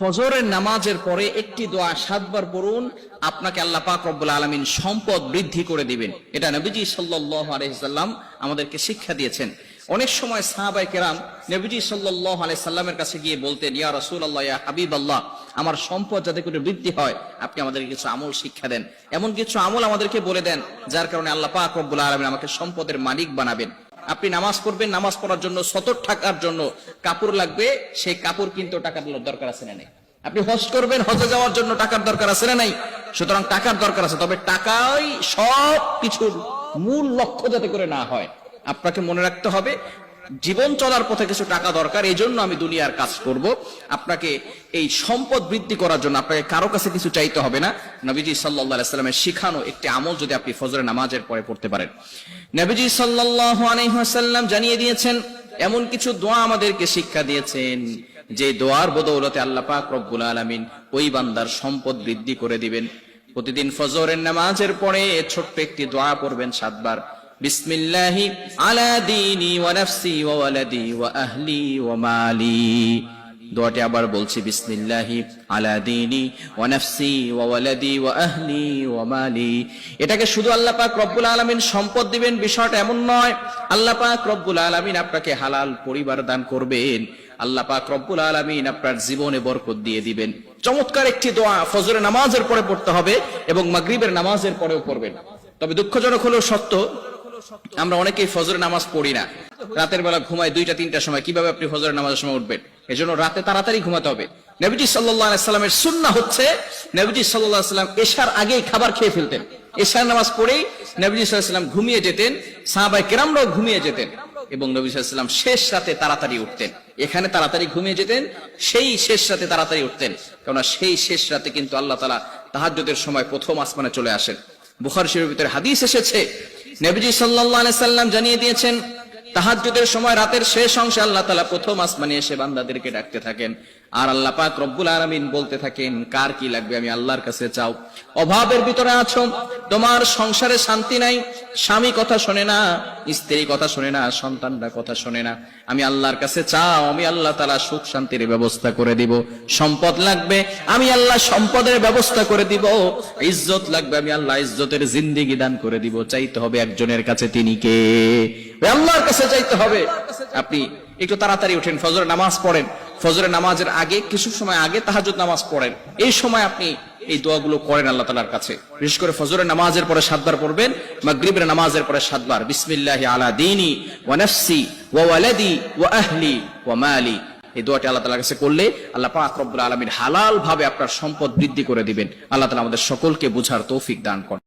ফজরের নামাজের পরে একটি দোয়া 7 বার পড়ুন, আপনাকে আল্লাহ পাক রব্বুল আলামিন সম্পদ বৃদ্ধি করে দিবেন। এটা নবীজি সাল্লাল্লাহু আলাইহি সাল্লাম আমাদেরকে শিক্ষা দিয়েছেন। অনেক সময় সাহাবায়ে কেরাম নবীজি সাল্লাল্লাহু আলাইহি সাল্লামের কাছে গিয়ে বলতেন, ইয়া রাসূলুল্লাহ, ইয়া হাবিবাল্লাহ, আমার সম্পদ যাতে করে বৃদ্ধি হয় আপনি আমাদেরকে কিছু আমল শিক্ষা দেন, এমন কিছু আমল আমাদেরকে বলে দেন যার কারণে আল্লাহ পাক রব্বুল আলামিন আমাকে সম্পদের মালিক বানাবেন। আপনি নামাজ পড়বেন, নামাজ পড়ার জন্য 70 টাকার জন্য কাপড় লাগবে, সেই কাপড় কিন্তু টাকার দরকার আছে না নাই? আপনি হজ করবেন, হজে যাওয়ার জন্য টাকার দরকার আছে না নাই? সুতরাং টাকার দরকার আছে, তবে টাকাই সব কিছুর মূল লক্ষ্য যাতে করে না হয়। আপনাকে মনে রাখতে হবে জীবন চলার পথে কিছু টাকা দরকার, এই জন্য আমি দুনিয়ার কাজ করব। আপনাকে এই সম্পদ বৃদ্ধি করার জন্য আপনাকে কারো কাছে কিছু চাইতে হবে না। নবীজি সাল্লাল্লাহু আলাইহি ওয়াসাল্লামের শিখানো একটি আমল যদি আপনি ফজরের নামাজের পরে পড়তে পারেন, নবীজি সাল্লাল্লাহু আলাইহি ওয়াসাল্লাম জানিয়ে দিয়েছেন, এমন কিছু দোয়া আমাদেরকে শিক্ষা দিয়েছেন যে দোয়ার বদৌলতে আল্লাহ পাক রব্বুল আলামিন ওই বান্দার সম্পদ বৃদ্ধি করে দিবেন। প্রতিদিন ফজরের নামাজের পরে ছোট্ট একটি দোয়া পড়বেন 7 বার, বিসমিল্লাহি আলা দীনি ওয়া নাফসি ওয়া ওয়ালাদি ওয়া আহলি ওয়া মালি। দোয়াটি আবার বলছি, বিসমিল্লাহি আলা দীনি ওয়া নাফসি ওয়া ওয়ালাদি ওয়া আহলি ওয়া মালি। এটাকে শুধু আল্লাহ পাক রব্বুল আলামিন সম্পদ দিবেন বিষয়টা এমন নয়, আল্লাহ পাক রব্বুল আলামিন আপনাকে হালাল পরিবার দান করবেন, আল্লাহ পাক রব্বুল আলামিন আপনার জীবনে বরকত দিয়ে দিবেন। চমৎকার একটি দোয়া ফজরের নামাজের পরে পড়তে হবে এবং মাগরিবের নামাজের পরেও পড়বেন। তবে দুঃখজনক হলো সত্য, আমরা অনেকেই ফজরের নামাজ পড়ি না, রাতের বেলা ঘুমাই 2টা-3টার সময়। কিভাবে আপনি ফজরের নামাজের সময় উঠবেন? এজন্য রাতে তাড়াতাড়ি ঘুমাতে হবে। নবীজি সাল্লাল্লাহু আলাইহি সাল্লামের সুন্নাহ হচ্ছে নবীজি সাল্লাল্লাহু আলাইহি সাল্লাম এশার আগেই খাবার খেয়ে ফেলতেন। এশার নামাজ পড়েই নবীজি সাল্লাল্লাহু আলাইহি সাল্লাম ঘুমিয়ে যেতেন, সাহাবায়ে কেরামরাও ঘুমিয়ে যেতেন এবং নবী সাল্লাল্লাহু আলাইহি সাল্লাম শেষ রাতে তাড়াতাড়ি উঠতেন। এখানে তাড়াতাড়ি ঘুমিয়ে যেতেন, সেই শেষ রাতে তাড়াতাড়ি উঠতেন, কেননা সেই শেষ রাতে কিন্তু আল্লাহ তাআলা তাহাজ্জুদের সময় প্রথম আসমানে চলে আসেন। বুখারী শরীফের ভিতরে হাদিস এসেছে, নবীজি সাল্লাল্লাহু আলাইহি সাল্লাম জানিয়ে দিয়েছেন, তাহাজ্জুদের সময় রাতের শেষ অংশে আল্লাহ তাআলা প্রথম আসমানে এসে বান্দাদেরকে ডাকতে থাকেন, আর আল্লাহ পাক রব্বুল আলামিন বলতে থাকেন, কার কি লাগবে আমি আল্লাহর কাছে চাও। অভাবের ভিতরে আছো, তোমার সংসারে শান্তি নাই, স্বামী কথা শোনে না, স্ত্রী কথা শোনে না, সন্তানরা কথা শোনে না, আমি আল্লাহর কাছে চাও, আমি আল্লাহ তাআলা সুখ শান্তির ব্যবস্থা করে দিব। সম্পদ লাগবে, আমি আল্লাহ সম্পদের ব্যবস্থা করে দিব। ইজ্জত লাগবে, আমি আল্লাহ ইজ্জতের জিন্দেগি দান করে দিব। চাইতে হবে একজনের কাছে, তিনি কে? আল্লাহর কাছে চাইতে হবে। আপনি একটু তাড়াতাড়ি উঠেন, ফজরের নামাজ পড়েন, ফজরের নামাজের আগে কিছু সময় আগে তাহাজ্জুদ নামাজ পড়েন, এই সময় আপনি এই দোয়াগুলো করেন আল্লাহ তাআলার কাছে। বিশেষ করে ফজরের নামাজের পরে 7 বার পড়বেন, মাগরিবের নামাজের পরে 7 বার, বিসমিল্লাহি আলা দীনি ওয়া নাফসি ওয়া ওয়ালাদি ওয়া আহলি ওয়া মালি। এই দোয়াটি আল্লাহ তাআলার কাছে করলে আল্লাহ পাক রব্বুল আলামিন হালাল ভাবে আপনার সম্পদ বৃদ্ধি করে দিবেন। আল্লাহ তাআলা আমাদের সকলকে বুঝার তৌফিক দান করেন।